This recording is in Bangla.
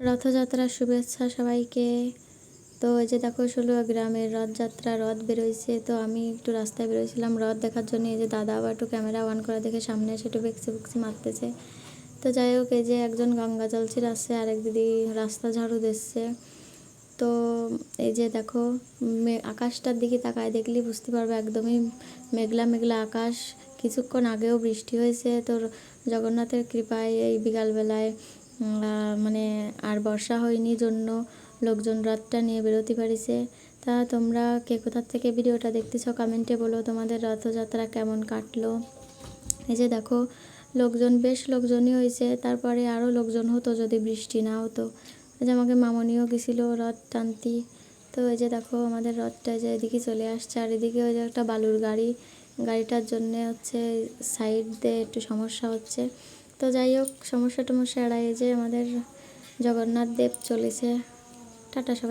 রথযাত্রার শুভেচ্ছা সবাইকে। তো এই যে দেখো ষোলোয়া গ্রামের রথযাত্রা, রথ বেরোইছে। তো আমি একটু রাস্তায় বেরোইছিলাম রথ দেখার জন্য। এই যে দাদা আবার একটু ক্যামেরা অন করা দেখে সামনে এসে একটু বেক্সি মারতেছে। তো যাই হোক, এই যে একজন গঙ্গা জল ছিটাচ্ছে আর এক দিদি রাস্তা ঝাড়ু দিচ্ছে। তো এই যে দেখো আকাশটার দিকে তাকায় দেখলে বুঝতে পারবে একদমই মেঘলা মেঘলা আকাশ। কিছুক্ষণ আগেও বৃষ্টি হয়েছে। তো জগন্নাথের কৃপায় এই বিকালবেলায় মানে আর বর্ষা হয়নি জন্য লোকজন রথটা নিয়ে বেরোতে পারিছে। তা তোমরা কে কোথার থেকে ভিডিওটা দেখতেছ কমেন্টে বলো তোমাদের রথযাত্রা কেমন কাটলো। এই যে দেখো বেশ লোকজনই হয়েছে। তারপরে আরও লোকজন হতো যদি বৃষ্টি না হতো। এই যে আমাকে মামনিও গেছিলো রথ টানতি। তো এই যে দেখো আমাদের রথটা যে এদিকে চলে আসছে আর এদিকে ওই যে একটা বালুর গাড়িটার জন্যে হচ্ছে সাইড দিয়ে একটু সমস্যা হচ্ছে। তো যাই হোক সমস্যা টমস্যা এড়াই যে আমাদের জগন্নাথ দেব চলেছে। টাটা সবাই।